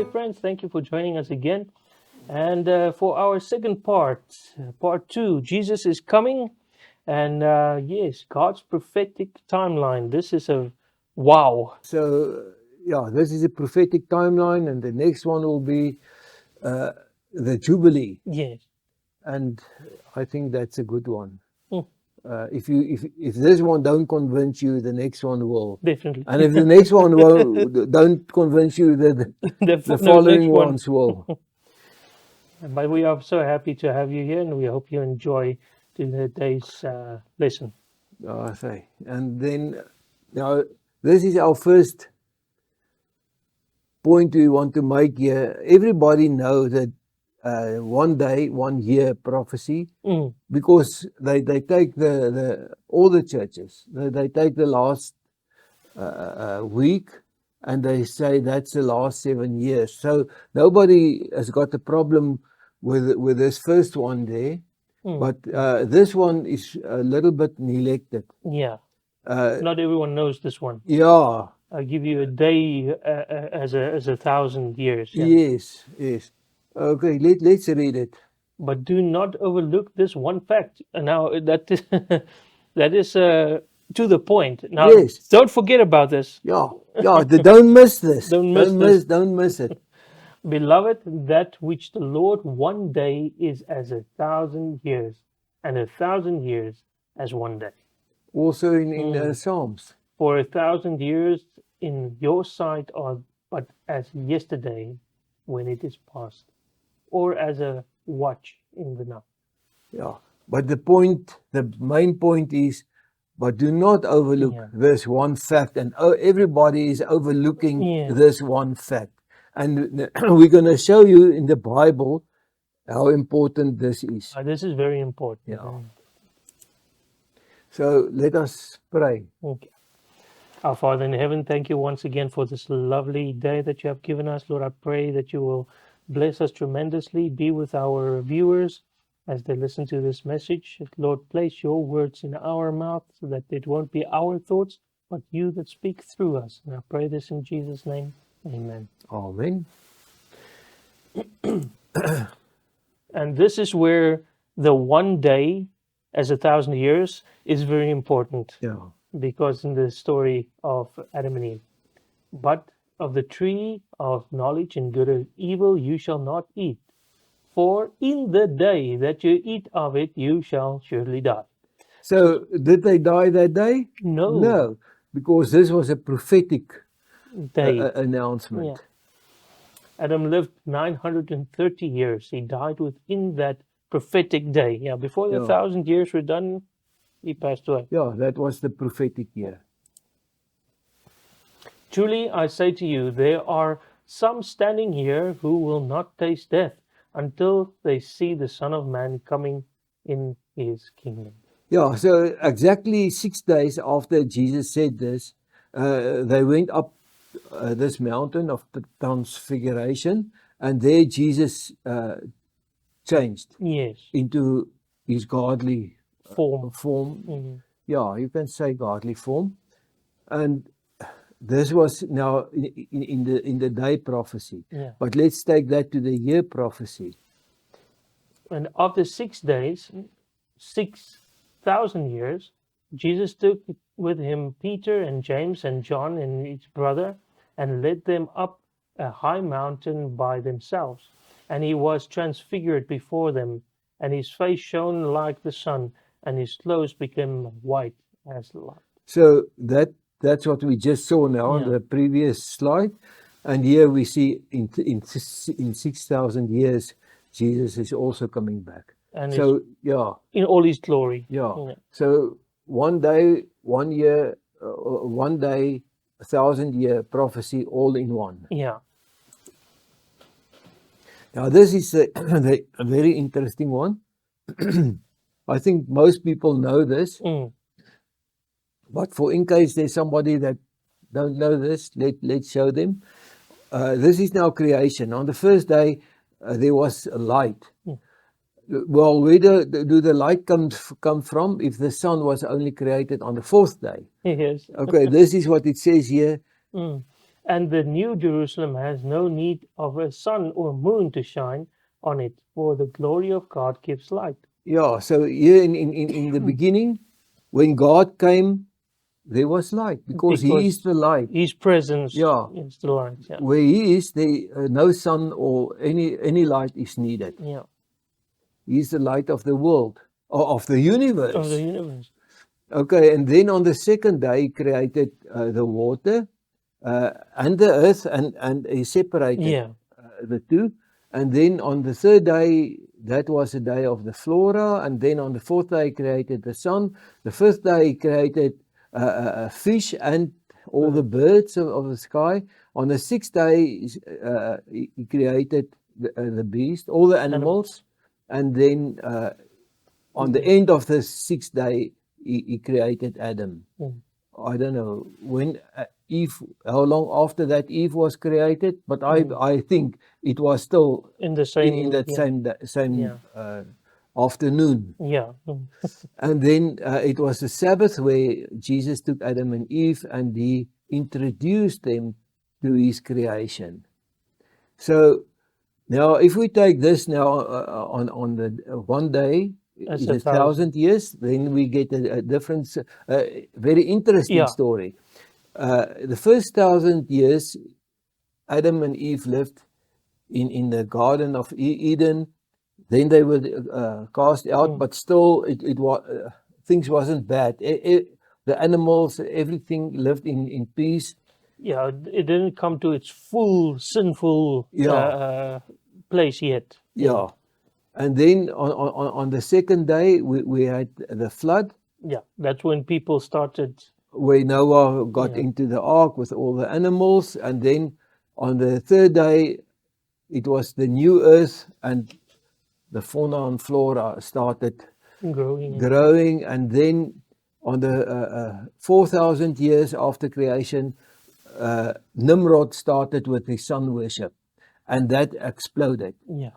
Hi, friends. Thank you for joining us again. And for our second part 2, Jesus is coming. And yes, God's prophetic timeline. This is a wow. So, this is a prophetic timeline, and the next one will be the Jubilee, Yes. and I think that's a good one. Mm, If this one don't convince you, the next one will, definitely. and if the next one don't convince you, the Next following one. ones will. But we are so happy to have you here, and we hope you enjoy today's lesson. I say, and then now this is our first point we want to make here. Everybody knows that one day, 1 year prophecy, Mm, because they take all the churches, they take the last week and they say that's the last 7 years. So nobody has got a problem with this first one there, but this one is a little bit neglected. yeah. Not everyone knows this one. Yeah. I'll give you a day as a 1,000 years. Yeah. Yes. Okay, let's read it. But do not overlook this one fact. Now that is that is to the point. Now, Yes. don't forget about this. Yeah. Don't miss this. Don't miss Don't miss it. Beloved, that which the Lord one day is as 1,000 years, and 1,000 years as one day. Also in Psalms. For 1,000 years in your sight are but as yesterday when it is past, or as a watch in the night. Yeah. But the main point is, but do not overlook this one fact. And everybody is overlooking this one fact. And we're going to show you in the Bible how important this is. This is very important. Yeah. So let us pray. Okay. Our Father in heaven, thank you once again for this lovely day that you have given us. Lord, I pray that you will bless us tremendously. Be with our viewers as they listen to this message. Lord, place your words in our mouth so that it won't be our thoughts, but you that speak through us. And I pray this in Jesus' name. Amen. Amen. And this is where the one day as 1,000 years is very important. Yeah. Because in the story of Adam and Eve, but of the tree of knowledge and good and evil you shall not eat, for in the day that you eat of it you shall surely die. So did they die that day? No, because this was a prophetic day. announcement. Yeah. Adam lived 930 years. He died within that prophetic day. Yeah, before the 1,000 years were done, he passed away. Yeah, that was the prophetic year. Truly, I say to you, there are some standing here who will not taste death until they see the Son of Man coming in his kingdom. Yeah, so exactly 6 days after Jesus said this, they went up this mountain of the Transfiguration, and there Jesus changed into his godly form. Mm-hmm. Yeah, you can say godly form. And this was now in the day prophecy. Yeah. But let's take that to the year prophecy. And after 6 days, 6,000 years, Jesus took with him Peter and James and John and his brother and led them up a high mountain by themselves. And he was transfigured before them, and his face shone like the sun, and his clothes became white as light. So that's what we just saw now on the previous slide. And here we see in 6,000 years, Jesus is also coming back. And so, in all his glory. Yeah. So 1 day, 1 year, 1 day, 1,000-year prophecy all in one. Yeah. Now, this is a very interesting one. I think most people know this. But for in case there's somebody that don't know this, let's show them. This is now creation. On the first day, there was a light. Well, where do the light come from if the sun was only created on the 4th day? Yes. Okay, this is what it says here. And the new Jerusalem has no need of a sun or moon to shine on it, for the glory of God gives light. Yeah, so here in the beginning, when God came, there was light because He is the light. His presence Yeah. is the light. Yeah. Where He is, no sun or any light is needed. Yeah. He is the light of the world, or of the universe. Of the universe. Okay, and then on the second day, He created the water and the earth, and He separated Yeah. the two. And then on the third day, that was the day of the flora. And then on the fourth day, He created the sun. The fifth day, He created fish and all the birds of the sky. On the sixth day, He created the beast, all the animals. And then on the end of the sixth day, He created Adam. I don't know when Eve, how long after that Eve was created, but I think it was still In the same. in that same Yeah. afternoon. Yeah. And then it was the Sabbath where Jesus took Adam and Eve and He introduced them to His creation. So now, if we take this now on the one day, As is a 1,000 years, then we get a different, very interesting Yeah. story. The first 1,000 years, Adam and Eve lived in the Garden of Eden. Then they were cast out, but still, it was things wasn't bad. The animals, everything lived in peace. Yeah. It didn't come to its full sinful place yet. Yeah. And then on the second day, we had the flood, Yeah. That's when people started. where Noah got Yeah. into the ark with all the animals. And then on the third day, it was the new earth, and the fauna and flora started Growing. And then on the 4,000 years after creation, Nimrod started with his sun worship, and that exploded Yeah.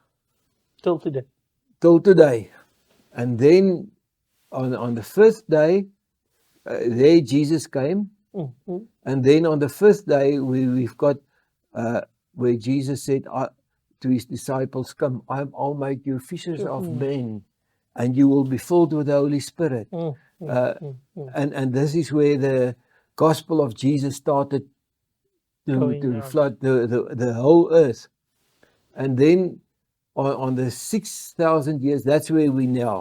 Till today. till today. And then on the fifth day, there Jesus came. Mhm. And then on the fifth day, we've got where Jesus said to His disciples, "Come, I'll make you fishers of men, and you will be filled with the Holy Spirit." And this is where the gospel of Jesus started Going to out. flood the whole earth. And then on the 6,000 years, that's where we now.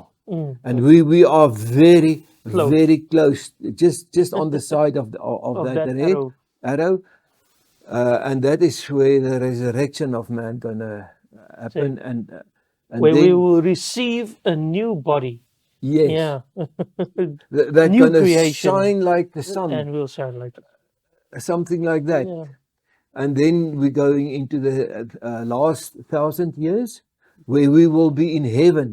And we are very, Close. very close, just on the side of that red arrow. And that is where the resurrection of man gonna happen, and where then, we will receive a new body. yes, Yeah. that New gonna creation. shine like the sun, And we'll shine like something like that. Yeah. And then we're going into the last 1,000 years, where we will be in heaven.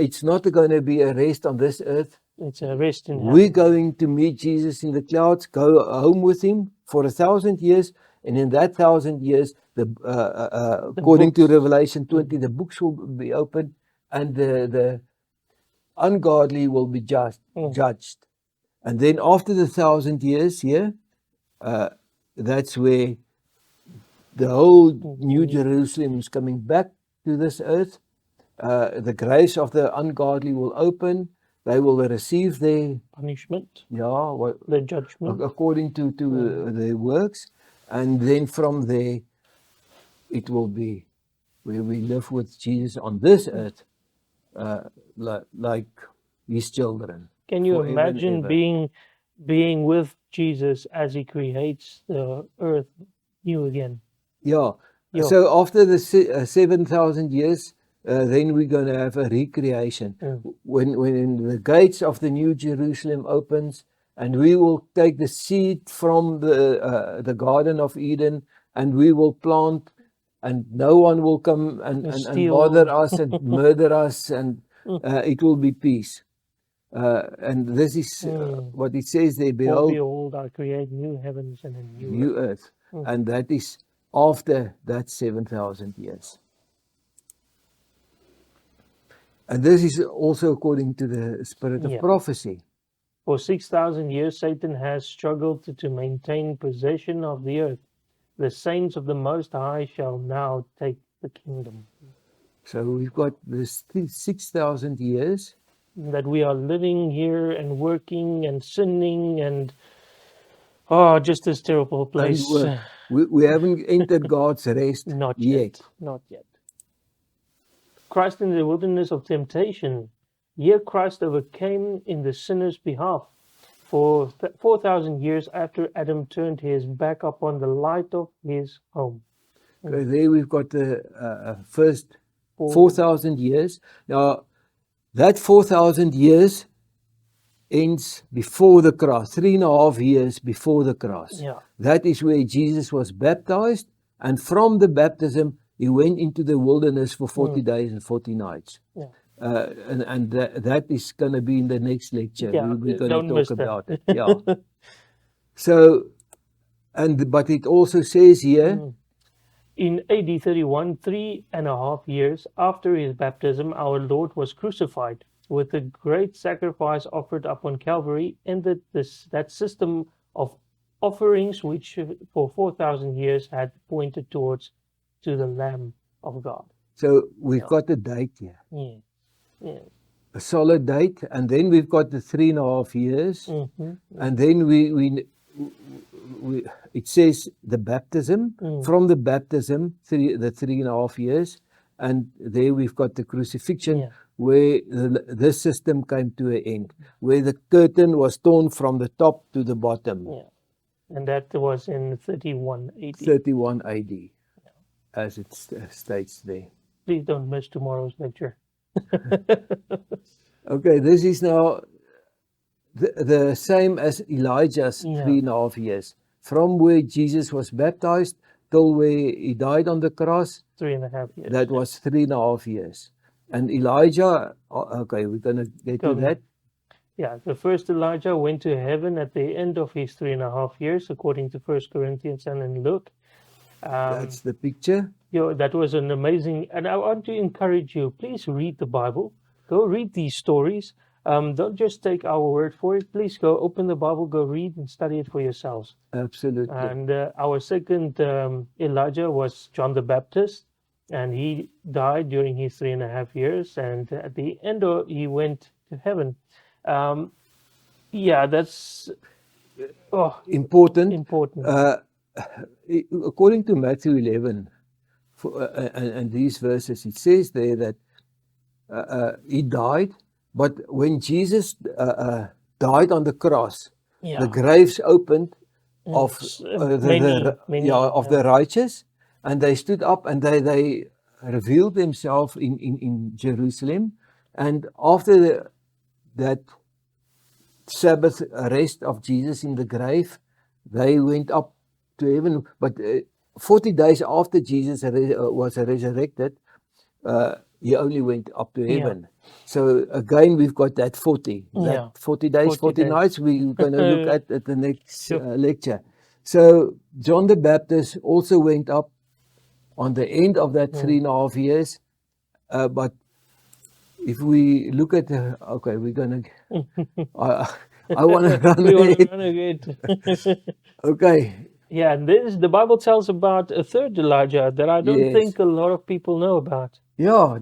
It's not going to be a rest on this earth. It's a rest in We're heaven. going to meet Jesus in the clouds, go home with Him for 1,000 years, and in that 1,000 years, according to books. Revelation 20, the books will be opened, and the ungodly will be judged. And then after the 1,000 years here, that's where the whole New Jerusalem is coming back to this earth. The graves of the ungodly will open. They will receive their Punishment. the Judgment. according to their works, and then from there it will be where we live with Jesus on this earth, like His children. Can you forever and imagine ever. being with Jesus as He creates the earth new again? Yeah. Yeah. So after the 7,000 years, then we're going to have a recreation. When the gates of the New Jerusalem opens, and we will take the seed from the Garden of Eden, and we will plant, and no one will come and steal. bother us and murder us, and it will be peace. And this is what it says there, Behold, I create new heavens and a new earth. And that is after that 7,000 years. And this is also according to the spirit of prophecy. For 6,000 years, Satan has struggled to maintain possession of the earth. The saints of the Most High shall now take the kingdom. So we've got this 6,000 years. That we are living here and working and sinning and just this terrible place. We haven't entered God's rest Not yet. Not yet. Christ in the wilderness of temptation. Here Christ overcame in the sinner's behalf. For 4,000 years after Adam turned his back upon the light of his home. Okay, there we've got the first 4,000 years. Now, that 4,000 years ends before the cross, 3.5 years before the cross. Yeah. That is where Jesus was baptized, and from the baptism, he went into the wilderness for 40 days and 40 nights. Yeah. And that is going to be in the next lecture. Yeah, We're going don't to miss talk that. about it. Yeah. So, but it also says here, in AD 31, 3.5 years after his baptism, our Lord was crucified. With a great sacrifice offered up on Calvary, ended that system of offerings which for 4,000 years had pointed towards to the Lamb of God. So we've got a date here. Yeah. Yeah. A solid date, and then we've got the 3.5 years, and then we it says the baptism. From the baptism, the 3.5 years, and there we've got the crucifixion, where this system came to an end, where the curtain was torn from the top to the bottom. Yeah, and that was in 31 AD. 31 AD, as it states there. Please don't miss tomorrow's lecture. Okay, this is now the same as Elijah's 3.5 years. From where Jesus was baptized till where he died on the cross, 3.5 years. that was 3.5 years. And Elijah, okay, we're going to get to that. Yeah, the first Elijah went to heaven at the end of his 3.5 years, according to 1 Corinthians and in Luke. That's the picture. That was an amazing, and I want to encourage you, please read the Bible. Go read these stories. Don't just take our word for it. Please go open the Bible, go read and study it for yourselves. Absolutely. And our second Elijah was John the Baptist, and he died during his 3.5 years. And at the end, he went to heaven. That's important. Important. According to Matthew 11, and these verses, it says there that he died. But when Jesus died on the cross, the graves opened of the righteous, and they stood up and they revealed themselves in Jerusalem. And after that Sabbath rest of Jesus in the grave, they went up to heaven. But 40 days after Jesus was resurrected, he only went up to heaven. So again, we've got that 40. That 40 days, 40 nights, we're going to look at the next lecture. So John the Baptist also went up on the end of that 3.5 years. But if we look at okay, we're going to... I want to run ahead. Okay. Yeah, the Bible tells about a third Elijah that I don't think a lot of people know about. I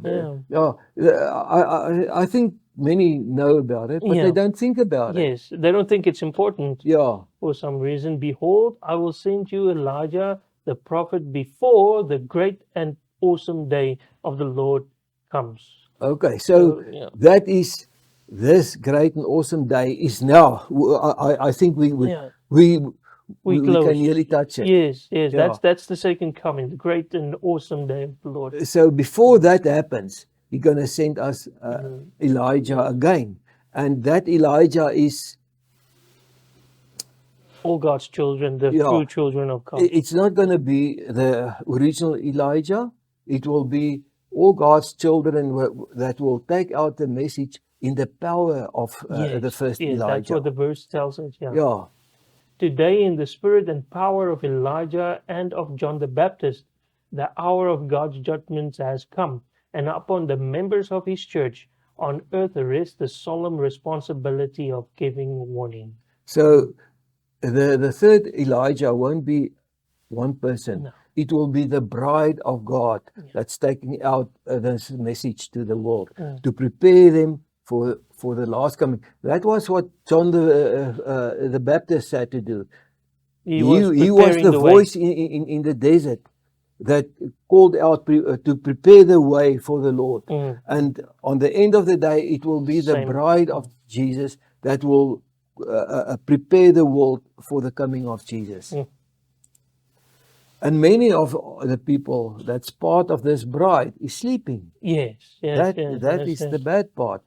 think many know about it, but they don't think about it. Yes, they don't think it's important. Yeah. For some reason, behold, I will send you Elijah, the prophet, before the great and awesome day of the Lord comes. Okay, so that is this great and awesome day is now. I think we can nearly touch it. Yes. That's the second coming, the great and awesome day of the Lord. So before that happens, He's going to send us Elijah again, and that Elijah is all God's children, the true children of God. It's not going to be the original Elijah. It will be all God's children that will take out the message in the power of the first Elijah. That's what the verse tells us. Today, in the spirit and power of Elijah and of John the Baptist, the hour of God's judgments has come, and upon the members of his church on earth rests the solemn responsibility of giving warning. So the third Elijah won't be one person. No. It will be the bride of God Yeah. that's taking out this message to the world Mm. to prepare them for the last coming. That was what John the Baptist had to do. He was He was preparing the the way. voice in the desert that called out to prepare the way for the Lord. Mm. And on the end of the day, it will be the Same. bride of Jesus that will prepare the world for the coming of Jesus. Mm. And many of the people that's part of this bride is sleeping. Yes, yes, That yes, that yes, is yes. the bad part.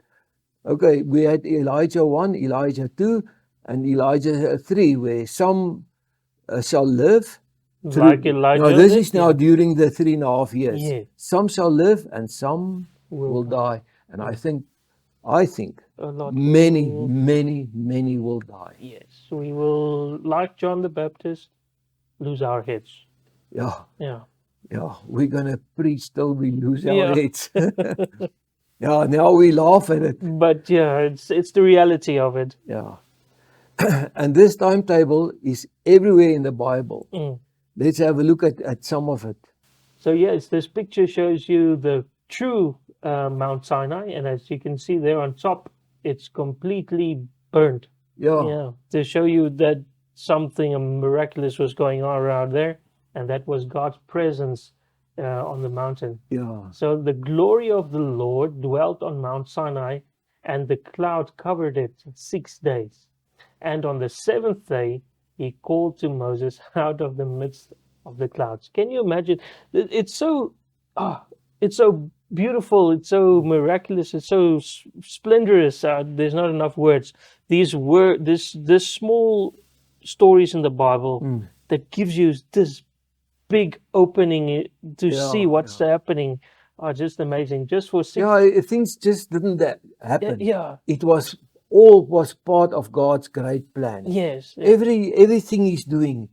Okay, we had Elijah 1, Elijah 2, and Elijah 3, where some shall live. Like Elijah Now, this did, is now yeah. during the 3.5 years. Yeah. Some shall live and some Will will die. die. And Mm. I think A lot many, will. many will die. Yes, we will, like John the Baptist, lose our heads. Yeah, Yeah. yeah. We're gonna preach till we lose our Yeah. heads. Yeah, now we laugh at it. But yeah, it's the reality of it. Yeah. And this timetable is everywhere in the Bible. Mm. Let's have a look at some of it. So yes, this picture shows you the true Mount Sinai, and as you can see there on top, it's completely burnt. Yeah, Yeah, to show you that something miraculous was going on around there, and that was God's presence on the mountain. yeah. So the glory of the Lord dwelt on Mount Sinai, and the cloud covered it 6 days. And on the seventh day, he called to Moses out of the midst of the clouds. Can you imagine? It's so, it's so beautiful. It's so miraculous. It's so splendorous. There's not enough words. These this small stories in the Bible Mm. that gives you this big opening to Yeah, see what's happening are just amazing. Just for 6. Yeah, things just didn't happen. Yeah. It was all was part of God's great plan. Yes. Everything he's doing,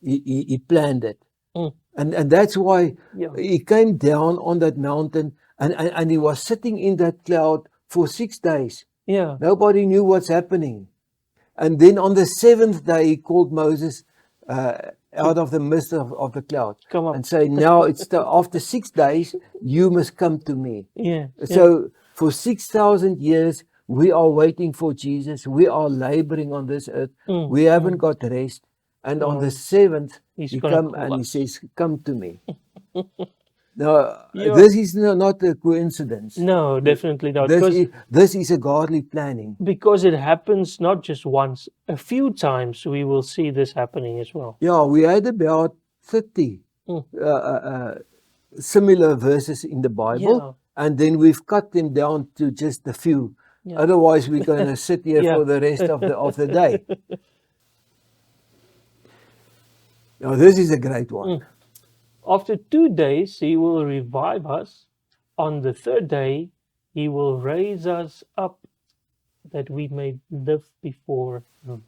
he planned it. Mm. And that's why Yeah. he came down on that mountain and he was sitting in that cloud for 6 days. Yeah. Nobody knew what's happening. And then on the seventh day, he called Moses out of the midst of the cloud Come up. and say, now after 6 days, you must come to me. Yeah. So for 6,000 years, we are waiting for Jesus. We are laboring on this earth. Mm, We haven't got rest. And on No. the seventh, He's he gonna come call and he us. says, come to me. Now, Yeah. this is not a coincidence. No, definitely not. Because This is a godly planning. because it happens not just once, a few times we will see this happening as well. Yeah, we had about 30 Mm. similar verses in the Bible, Yeah. and then we've cut them down to just a few. Yeah. Otherwise, we're going to sit here Yeah. for the rest of the day. Now, this is a great one. Mm. After 2 days, he will revive us. On the third day, he will raise us up that we may live before him.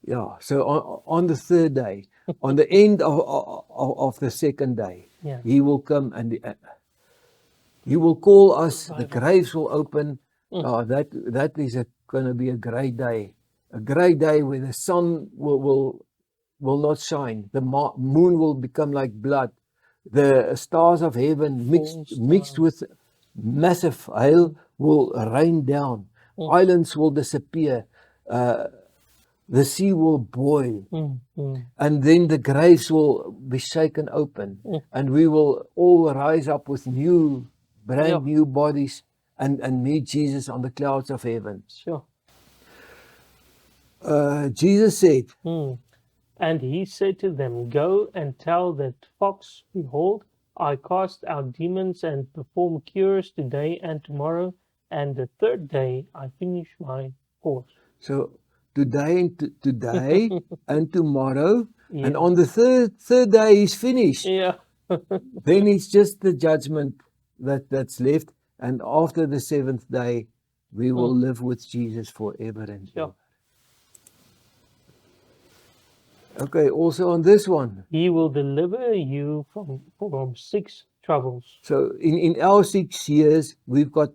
Yeah, so on the third day, on the end of the second day, Yeah. he will come and he will call us. The graves will open. That is going to be a great day where the sun will not shine. The moon will become like blood. The stars of heaven mixed with massive hail will rain down. Islands will disappear. The sea will boil. And then the graves will be shaken open. And we will all rise up with brand new bodies and meet Jesus on the clouds of heaven. Sure. Jesus said, And he said to them, Go and tell that fox, behold, I cast out demons and perform cures today and tomorrow, and the third day I finish my course. So today and tomorrow, Yeah. and on the third day he's finished. Yeah. Then it's just the judgment that's left, and after the seventh day, we will live with Jesus forever and ever. Okay, also on this one. He will deliver you from 6 troubles. So in our 6 years, we've got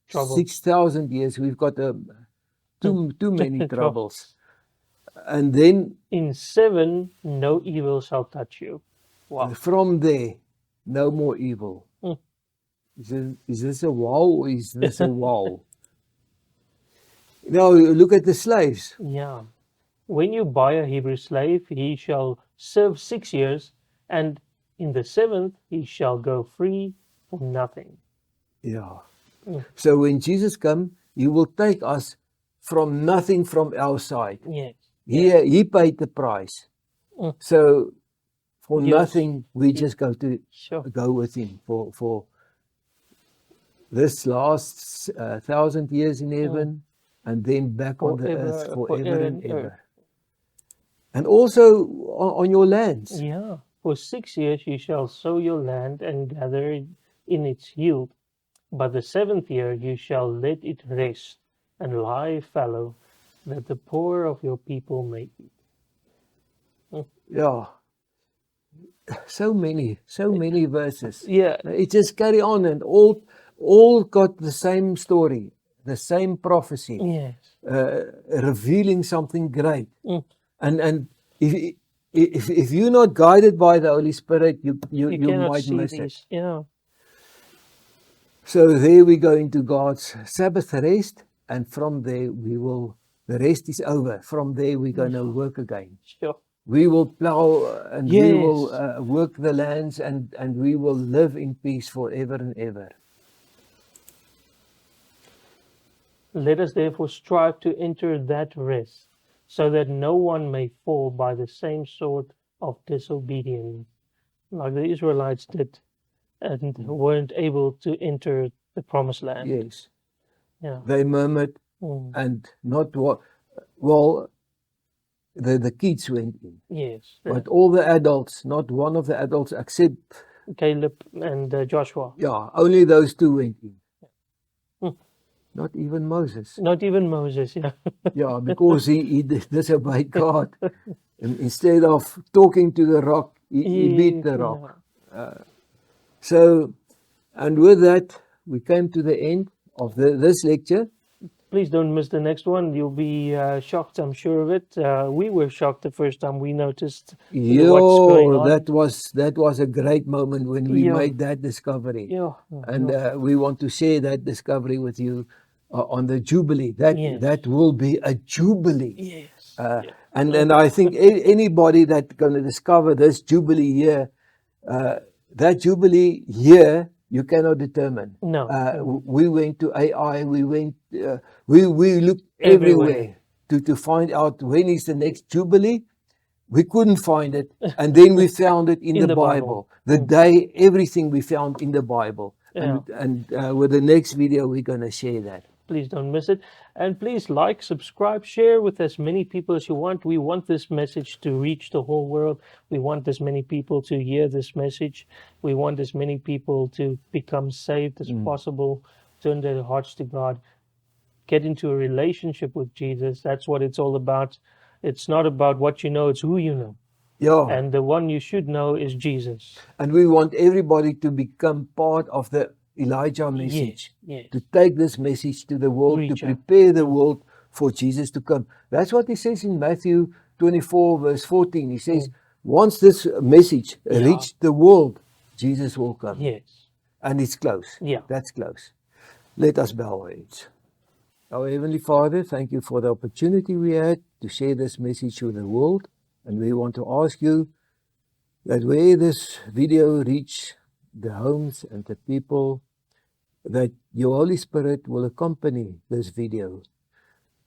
Trouble. 6,000 years. We've got too many troubles. And then In 7, no evil shall touch you. Wow. from there, no more evil. Mm. Is this a wow or is this a wow? Now look at the slaves. Yeah. When you buy a Hebrew slave, he shall serve 6 years, and in the 7th he shall go free for nothing. Yeah. Mm. So when Jesus comes, he will take us from nothing from our side. Yes. He paid the price. Mm. So for Yes. nothing, we just go Sure. with him for this last 1,000 years in heaven, and then back on the earth forever and ever. And also on your lands. Yeah. For 6 years you shall sow your land and gather in its yield, but the 7th year you shall let it rest and lie fallow, that the poor of your people may eat. Yeah. So many verses. Yeah. It just carry on, and all got the same story, the same prophecy, Yes. revealing something great. Mm. And if you're not guided by the Holy Spirit, you cannot might see miss these. it. Yeah. So there we go into God's Sabbath rest, and from there the rest is over. From there we're going to work again. Sure. We will plow and we will Yes. work the lands, and we will live in peace forever and ever. Let us therefore strive to enter that rest, so that no one may fall by the same sort of disobedience, like the Israelites did and weren't able to enter the promised land. Yes. Yeah. They murmured Mm. and not what. Well, the kids went in, Yes. but all the adults, not one of the adults except Caleb and Joshua. only those two went in. Mm. Not even Moses. Not even Moses. Yeah. Yeah, because he disobeyed God. And instead of talking to the rock, he beat the rock. So, and with that, we came to the end of this lecture. Please don't miss the next one. You'll be shocked, I'm sure of it. We were shocked the first time we noticed what's going on. That was a great moment when we Yeah. made that discovery. Yeah. And we want to share that discovery with you on the Jubilee. Yes. That will be a Jubilee. Yes. And I think anybody that's going to discover this Jubilee year, that Jubilee year, you cannot determine. No. We went to AI. We went. We looked everywhere to find out when is the next Jubilee. We couldn't find it, and then we found it in the Bible. The day, everything we found in the Bible. Yeah. And with the next video, we're going to share that. Please don't miss it. And please like, subscribe, share with as many people as you want. We want this message to reach the whole world. We want as many people to hear this message. We want as many people to become saved as possible, turn their hearts to God, get into a relationship with Jesus. That's what it's all about. It's not about what you know, it's who you know. Yeah. And the one you should know is Jesus. And we want everybody to become part of the Elijah message. Yes. To take this message to the world, Reach to out. prepare the world for Jesus to come. That's what he says in Matthew 24, verse 14. He says, once this message reached the world, Jesus will come. Yes. And it's close. Yeah. That's close. Let us bow our heads. Our Heavenly Father, thank you for the opportunity we had to share this message with the world. And we want to ask you that where this video reach the homes and the people, that your Holy Spirit will accompany this video.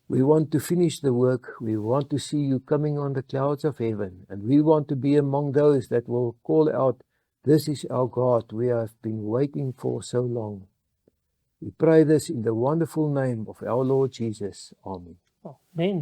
We want to finish the work. We want to see you coming on the clouds of heaven. And we want to be among those that will call out, this is our God we have been waiting for so long. We pray this in the wonderful name of our Lord Jesus. Amen. Amen.